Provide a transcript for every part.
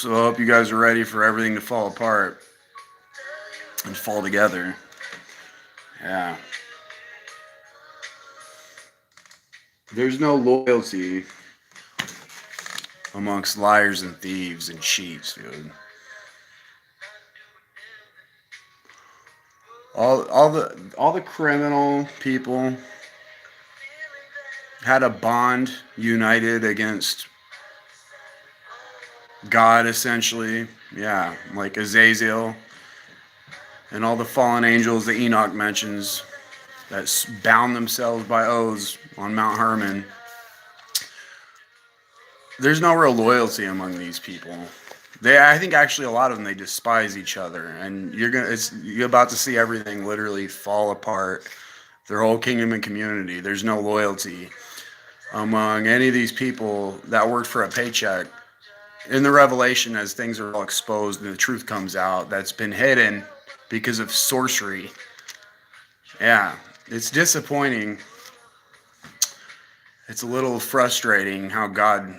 So I hope you guys are ready for everything to fall apart and fall together. Yeah. There's no loyalty amongst liars and thieves and cheats, dude. All the criminal people had a bond united against God, essentially. Yeah, like Azazel and all the fallen angels that Enoch mentions that bound themselves by oaths on Mount Hermon. There's no real loyalty among these people. I think actually a lot of them, they despise each other, and you're about to see everything literally fall apart. Their whole kingdom and community. There's no loyalty among any of these people that worked for a paycheck. In the revelation, as things are all exposed and the truth comes out, that's been hidden because of sorcery. Yeah, it's disappointing. It's a little frustrating how God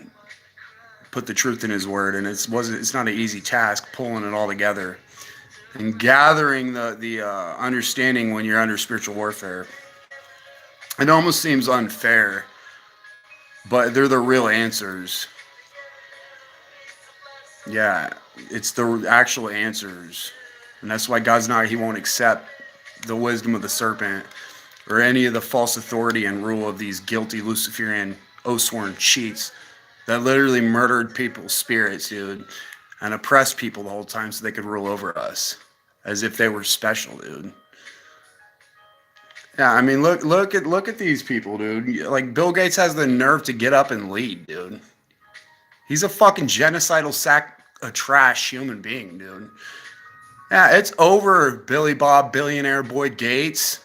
put the truth in His Word, and it's not an easy task pulling it all together and gathering the understanding when you're under spiritual warfare. It almost seems unfair, but they're the real answers. Yeah, it's the actual answers, and that's why He won't accept the wisdom of the serpent or any of the false authority and rule of these guilty Luciferian oath-sworn cheats that literally murdered people's spirits, dude, and oppressed people the whole time so they could rule over us as if they were special, dude. Yeah, I mean, look at these people, dude. Like Bill Gates has the nerve to get up and lead, dude. He's a fucking genocidal sack of trash human being, dude. Yeah, it's over, Billy Bob, billionaire boy Gates.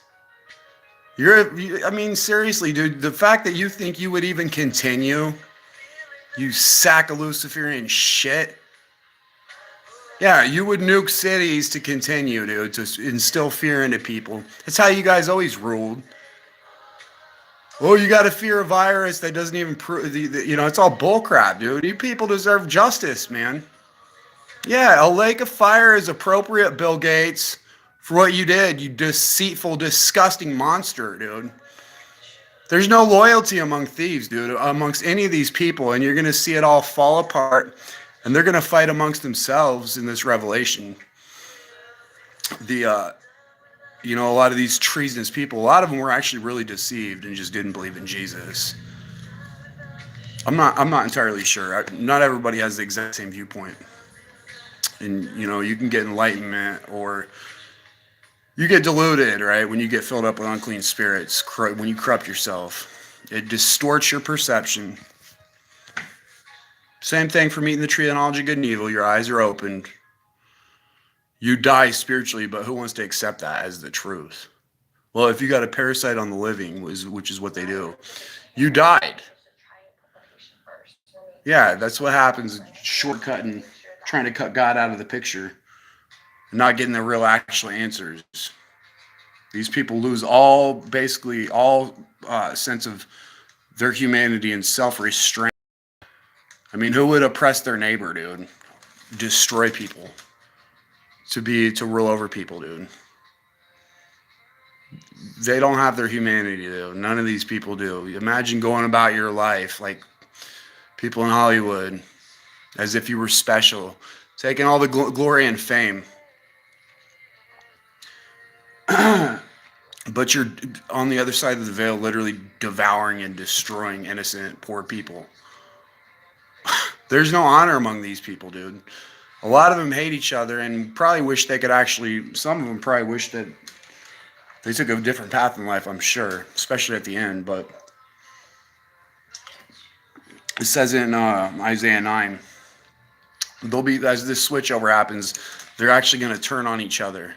I mean, seriously, dude, the fact that you think you would even continue, you sack of Luciferian shit. Yeah, you would nuke cities to continue, dude, to instill fear into people. That's how you guys always ruled. Oh, you got to fear a virus that doesn't even prove, it's all bullcrap, dude. You people deserve justice, man. Yeah, a lake of fire is appropriate, Bill Gates, for what you did, you deceitful, disgusting monster, dude. There's no loyalty among thieves, dude, amongst any of these people, and you're going to see it all fall apart, and they're going to fight amongst themselves in this revelation. A lot of these treasonous people, a lot of them were actually really deceived and just didn't believe in Jesus. I'm not entirely sure. Not everybody has the exact same viewpoint. And, you can get enlightenment or you get deluded, right? When you get filled up with unclean spirits, when you corrupt yourself, it distorts your perception. Same thing from eating the tree of the knowledge of good and evil. Your eyes are opened. You die spiritually, but who wants to accept that as the truth? Well, if you got a parasite on the living, which is what they do, you died. Yeah, that's what happens. Shortcutting, trying to cut God out of the picture, and not getting the real actual answers. These people lose basically all sense of their humanity and self-restraint. I mean, who would oppress their neighbor, dude? Destroy people to rule over people, dude. They don't have their humanity, dude. None of these people do. Imagine going about your life like people in Hollywood, as if you were special, taking all the glory and fame. But you're on the other side of the veil, literally devouring and destroying innocent, poor people. There's no honor among these people, dude. A lot of them hate each other and probably wish they could some of them probably wish that they took a different path in life, I'm sure, especially at the end. But it says in Isaiah 9, as this switchover happens, they're actually going to turn on each other.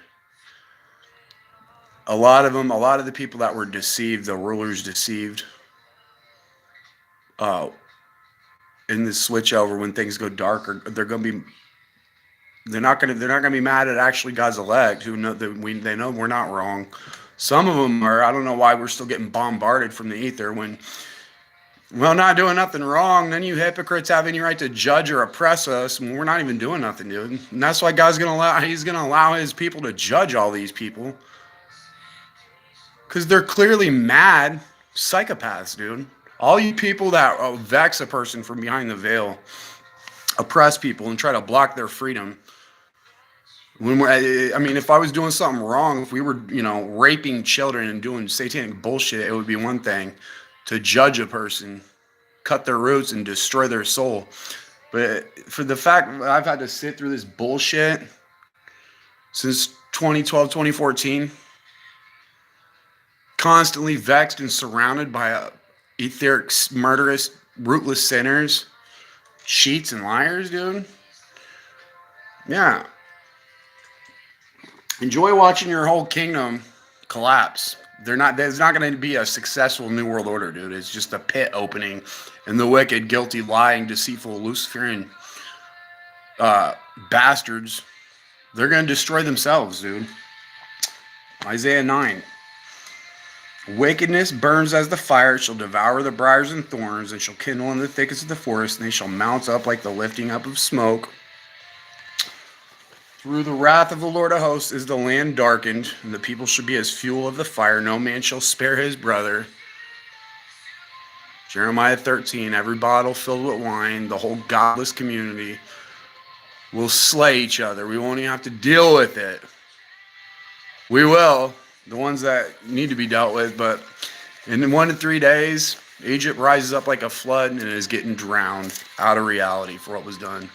A lot of the people that were deceived, the rulers deceived, in this switchover when things go dark, they're not gonna be mad at actually God's elect who know that they know we're not wrong. Some of them are. I don't know why we're still getting bombarded from the ether when Well, not doing nothing wrong. None of you hypocrites have any right to judge or oppress us. We're not even doing nothing, dude. And that's why God's gonna allow. He's gonna allow His people to judge all these people because they're clearly mad psychopaths, dude. All you people that vex a person from behind the veil, oppress people, and try to block their freedom. I mean, if I was doing something wrong, if we were, raping children and doing satanic bullshit, it would be one thing to judge a person, cut their roots, and destroy their soul. But for the fact that I've had to sit through this bullshit since 2012, 2014, constantly vexed and surrounded by etheric, murderous, rootless sinners, cheats, and liars, dude. Yeah. Enjoy watching your whole kingdom collapse. There's not going to be a successful New World Order, dude. It's just a pit opening, and the wicked, guilty, lying, deceitful, Luciferian bastards, they're going to destroy themselves, dude. Isaiah 9. Wickedness burns as the fire, it shall devour the briars and thorns, and shall kindle in the thickets of the forest, and they shall mount up like the lifting up of smoke. Through the wrath of the Lord of hosts is the land darkened, and the people shall be as fuel of the fire. No man shall spare his brother. Jeremiah 13, every bottle filled with wine, the whole godless community will slay each other. We won't even have to deal with it. We will, the ones that need to be dealt with, but in 1 to 3 days, Egypt rises up like a flood and is getting drowned out of reality for what was done.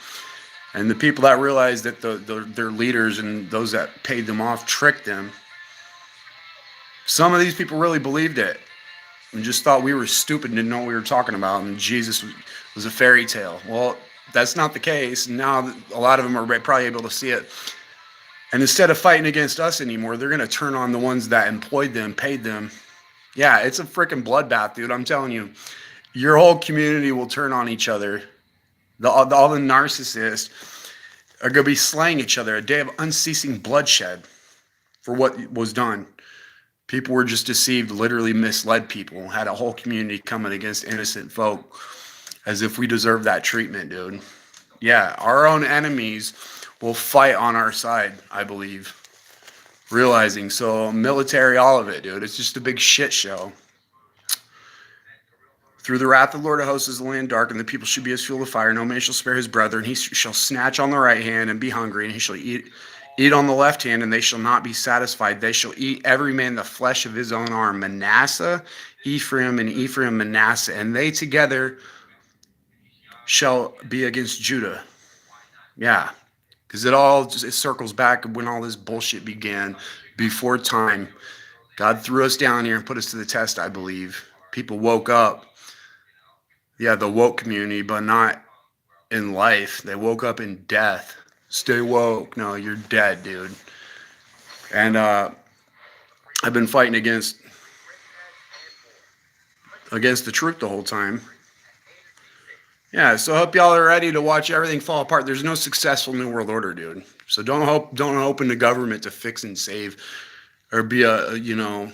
And the people that realized that their leaders and those that paid them off tricked them, some of these people really believed it and just thought we were stupid and didn't know what we were talking about, and Jesus was a fairy tale. Well, that's not the case. Now a lot of them are probably able to see it. And instead of fighting against us anymore, they're going to turn on the ones that employed them, paid them. Yeah, it's a freaking bloodbath, dude. I'm telling you, your whole community will turn on each other. All the narcissists are going to be slaying each other. A day of unceasing bloodshed for what was done. People were just deceived, literally misled people. Had a whole community coming against innocent folk as if we deserve that treatment, dude. Yeah, our own enemies will fight on our side, I believe. Realizing, so military, all of it, dude. It's just a big shit show. Through the wrath of the Lord of hosts is the land dark, and the people shall be as fuel of fire. No man shall spare his brother, and he shall snatch on the right hand and be hungry, and he shall eat on the left hand, and they shall not be satisfied. They shall eat every man the flesh of his own arm. Manasseh, Ephraim, and Ephraim, Manasseh, and they together shall be against Judah. Yeah, because it circles back when all this bullshit began before time. God threw us down here and put us to the test, I believe. People woke up. Yeah, the woke community, but not in life. They woke up in death. Stay woke. No, you're dead, dude. And I've been fighting against the truth the whole time. Yeah, so I hope y'all are ready to watch everything fall apart. There's no successful New World Order, dude. So don't open the government to fix and save or be a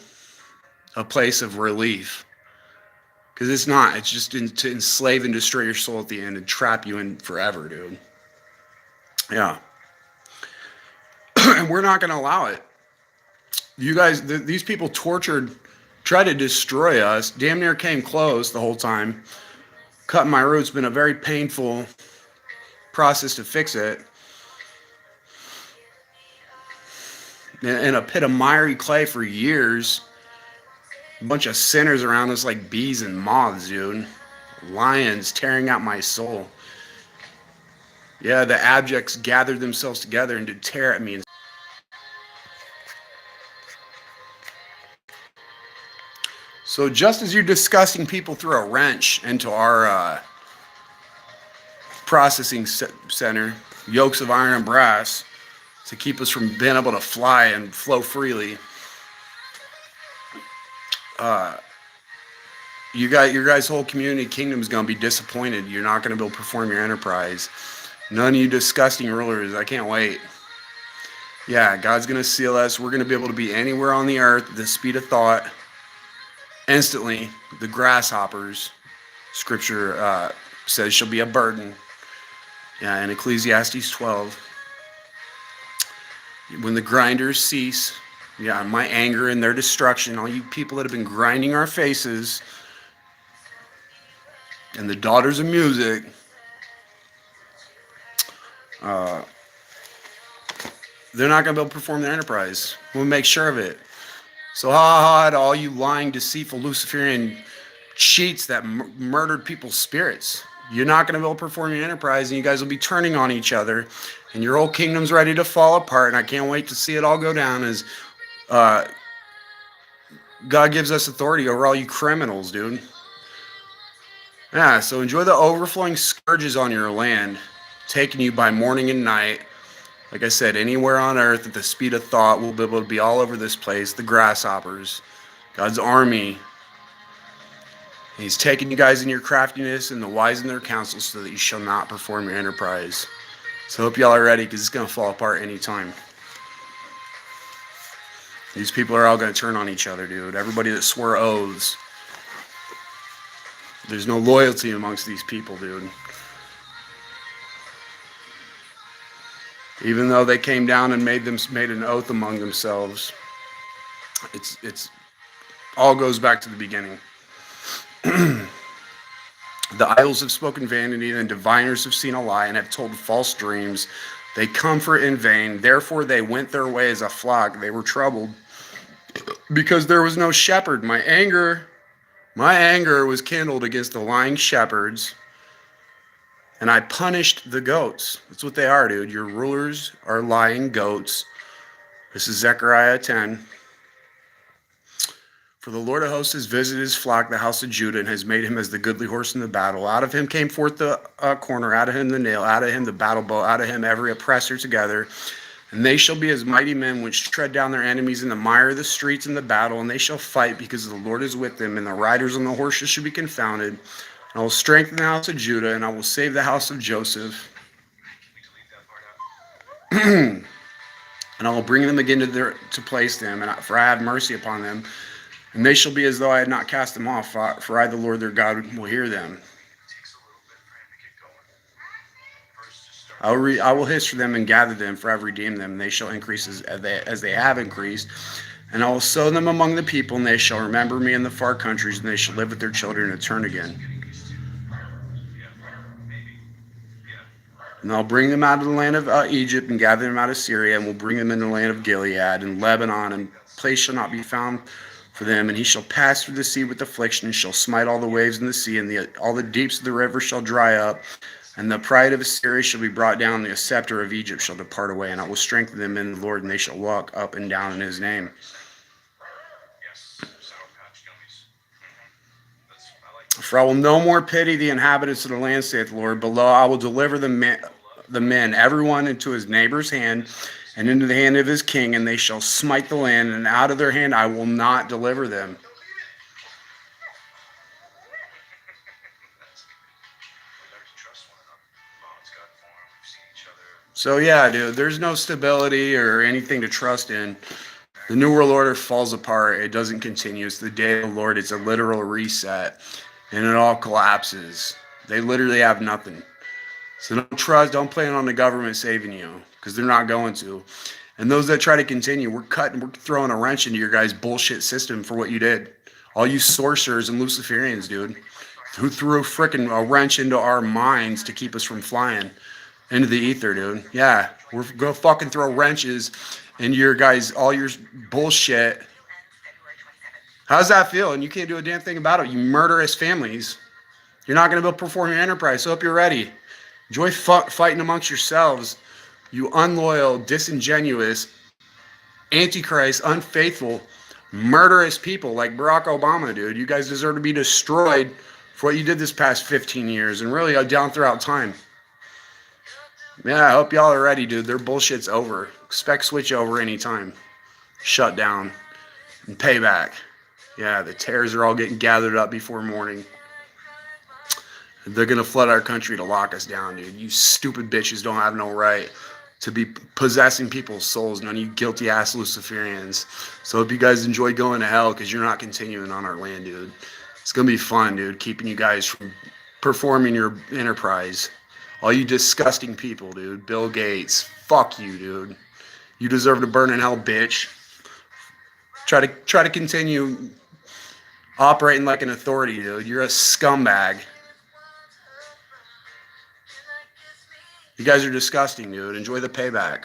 place of relief. Because it's not. It's just to enslave and destroy your soul at the end and trap you in forever, dude. Yeah. And we're not going to allow it. You guys, these people tried to destroy us. Damn near came close the whole time. Cutting my roots, been a very painful process to fix it. In a pit of miry clay for years. A bunch of sinners around us like bees and moths, dude. Lions tearing out my soul. Yeah, the abjects gathered themselves together and to tear at me. So just as you're discussing people through a wrench into our processing center, yokes of iron and brass, to keep us from being able to fly and flow freely, your guys' whole community kingdom is going to be disappointed. You're not going to be able to perform your enterprise. None of you disgusting rulers. I can't wait. Yeah, God's going to seal us. We're going to be able to be anywhere on the earth at the speed of thought. Instantly, the grasshoppers Scripture says she'll be a burden. Yeah, in Ecclesiastes 12. When the grinders cease, yeah, my anger and their destruction, all you people that have been grinding our faces, and the daughters of music, they're not going to be able to perform their enterprise. We'll make sure of it. So, ha ha ha to all you lying, deceitful Luciferian cheats that murdered people's spirits. You're not going to be able to perform your enterprise, and you guys will be turning on each other, and your whole kingdom's ready to fall apart. And I can't wait to see it all go down as uh, God gives us authority over all you criminals, dude. Yeah, so enjoy the overflowing scourges on your land, taking you by morning and night. Like I said, anywhere on earth at the speed of thought, we'll be able to be all over this place. The grasshoppers, God's army. He's taking you guys in your craftiness and the wise in their counsel so that you shall not perform your enterprise. So I hope y'all are ready because it's going to fall apart anytime. These people are all going to turn on each other, dude. Everybody that swore oaths. There's no loyalty amongst these people, dude. Even though they came down and made an oath among themselves, it's all goes back to the beginning. The idols have spoken vanity, and diviners have seen a lie, and have told false dreams. They comfort in vain. Therefore they went their way as a flock. They were troubled because there was no shepherd. My anger was kindled against the lying shepherds, and I punished the goats. That's what they are, dude. Your rulers are lying goats. This is Zechariah 10. For the Lord of hosts has visited his flock, the house of Judah, and has made him as the goodly horse in the battle. Out of him came forth the corner, out of him the nail, out of him the battle bow, out of him every oppressor together. And they shall be as mighty men which tread down their enemies in the mire of the streets in the battle, and they shall fight because the Lord is with them, and the riders on the horses shall be confounded. And I will strengthen the house of Judah, and I will save the house of Joseph. And I will bring them again to place them, for I have mercy upon them. And they shall be as though I had not cast them off, for I, the Lord their God, will hear them. I will hiss for them and gather them, for I have redeemed them. And they shall increase as they have increased. And I will sow them among the people, and they shall remember me in the far countries, and they shall live with their children and turn again. And I'll bring them out of the land of Egypt, and gather them out of Syria, and will bring them into the land of Gilead and Lebanon, and place shall not be found for them, and he shall pass through the sea with affliction, and shall smite all the waves in the sea, and all the deeps of the river shall dry up, and the pride of Assyria shall be brought down, the scepter of Egypt shall depart away, and I will strengthen them in the Lord, and they shall walk up and down in his name. For I will no more pity the inhabitants of the land, saith the Lord, but lo, I will deliver the men, everyone into his neighbor's hand, and into the hand of his king, and they shall smite the land, and out of their hand I will not deliver them. So yeah, dude, there's no stability or anything to trust in. The New World Order falls apart. It doesn't continue. It's the day of the Lord. It's a literal reset, and it all collapses. They literally have nothing. So don't plan on the government saving you, because they're not going to. And those that try to continue, we're throwing a wrench into your guys' bullshit system for what you did. All you sorcerers and Luciferians, dude, who threw a wrench into our minds to keep us from flying into the ether, dude. Yeah, we're gonna fucking throw wrenches in your guys, all your bullshit. How's that feel? And you can't do a damn thing about it. You murderous families. You're not gonna be able to perform your enterprise. So hope you're ready. Enjoy fighting amongst yourselves, you unloyal, disingenuous, antichrist, unfaithful, murderous people like Barack Obama, dude. You guys deserve to be destroyed for what you did this past 15 years and really down throughout time. Yeah, I hope y'all are ready, dude. Their bullshit's over. Expect switch over anytime. Shut down and payback. Yeah, the tares are all getting gathered up before morning. They're going to flood our country to lock us down, dude. You stupid bitches don't have no right to be possessing people's souls. None of you guilty-ass Luciferians. So hope you guys enjoy going to hell because you're not continuing on our land, dude. It's gonna be fun, dude, keeping you guys from performing your enterprise. All you disgusting people, dude. Bill Gates, fuck you, dude. You deserve to burn in hell, bitch. Try to continue operating like an authority, dude. You're a scumbag. You guys are disgusting, dude. Enjoy the payback.